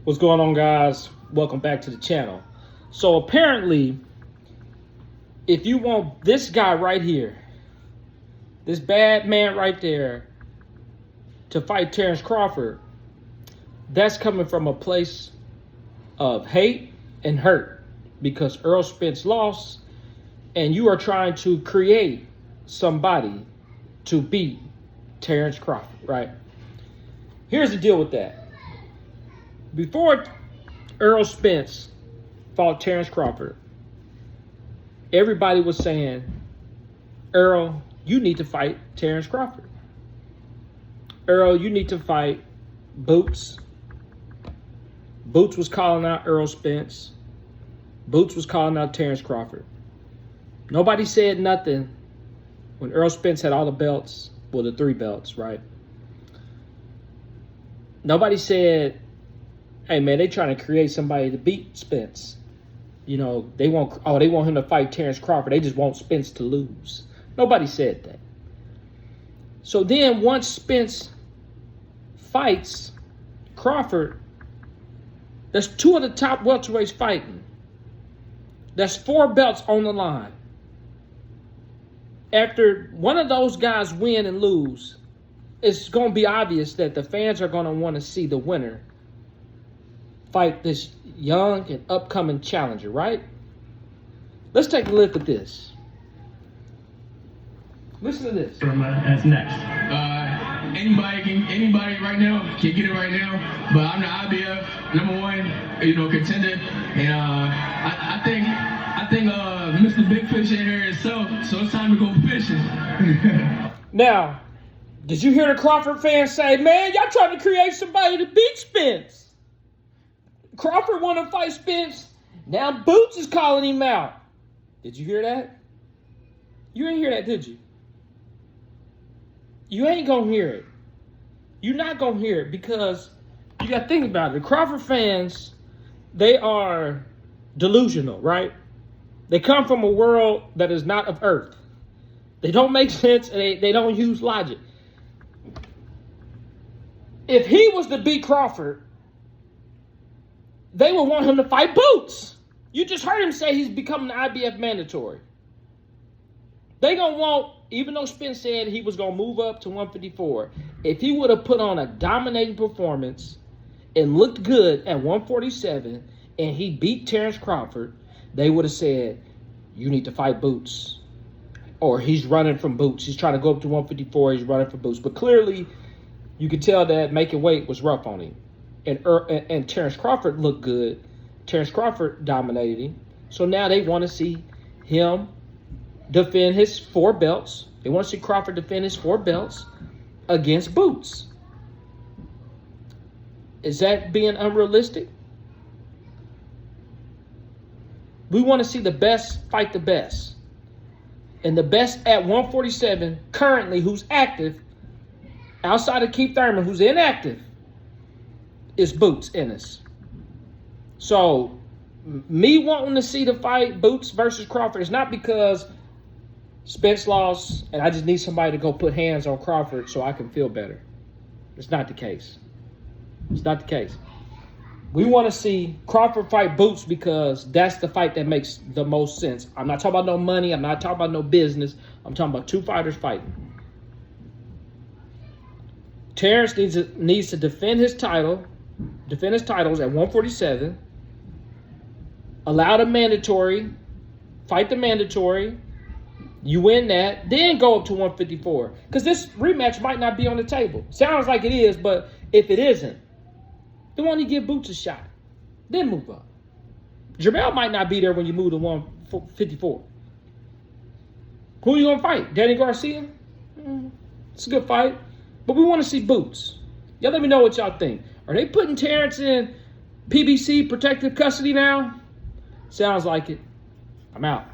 What's going on, guys? Welcome back to the channel. So apparently, if you want this guy right here, this bad man right there, to fight Terence Crawford, that's coming from a place of hate and hurt because Errol Spence lost, and you are trying to create somebody to beat Terence Crawford, right? Here's the deal with that. Before Errol Spence fought Terence Crawford, everybody was saying, Errol, you need to fight Terence Crawford. Errol, you need to fight Boots. Boots was calling out Errol Spence. Boots was calling out Terence Crawford. Nobody said nothing when Errol Spence had all the belts, well, the 3 belts, right? Nobody said, hey man, they trying to create somebody to beat Spence. You know, they want him to fight Terence Crawford. They just want Spence to lose. Nobody said that. So then once Spence fights Crawford, there's 2 of the top welterweights fighting. There's 4 belts on the line. After one of those guys win and lose, it's going to be obvious that the fans are going to want to see the winner fight this young and upcoming challenger, right? Let's take a look at this. Listen to this. That's next. Anybody right now can get it right now, but I'm the IBF #1, contender, and I think Mr. Big Fish in here is so it's time to go fishing. Now, did you hear the Crawford fans say, man, y'all trying to create somebody to beat Spence? Crawford want to fight Spence. Now Boots is calling him out. Did you hear that? You didn't hear that, did you? You ain't going to hear it. You're not going to hear it because you got to think about it. The Crawford fans, they are delusional, right? They come from a world that is not of earth. They don't make sense and they don't use logic. If he was to beat Crawford, they would want him to fight Boots. You just heard him say he's becoming the IBF mandatory. They gonna want, even though Spence said he was gonna move up to 154, if he would have put on a dominating performance and looked good at 147 and he beat Terence Crawford, they would have said, you need to fight Boots. Or he's running from Boots. He's trying to go up to 154, he's running from Boots. But clearly, you could tell that making weight was rough on him. And Terence Crawford looked good. Terence Crawford dominated him. So now they want to see him defend his 4 belts. They want to see Crawford defend his 4 belts against Boots. Is that being unrealistic? We want to see the best fight the best. And the best at 147 currently who's active, outside of Keith Thurman, who's inactive, is Boots, Ennis. So, me wanting to see the fight Boots versus Crawford is not because Spence lost and I just need somebody to go put hands on Crawford so I can feel better. It's not the case. It's not the case. We want to see Crawford fight Boots because that's the fight that makes the most sense. I'm not talking about no money. I'm not talking about no business. I'm talking about 2 fighters fighting. Terence needs to defend his titles at 147, allow the mandatory, fight the mandatory, you win that, then go up to 154. Because this rematch might not be on the table. Sounds like it is, but if it isn't, then why don't you give Boots a shot? Then move up. Jermell might not be there when you move to 154. Who are you going to fight? Danny Garcia? It's a good fight. But we want to see Boots. Y'all let me know what y'all think. Are they putting Terence in PBC, protective custody now? Sounds like it. I'm out.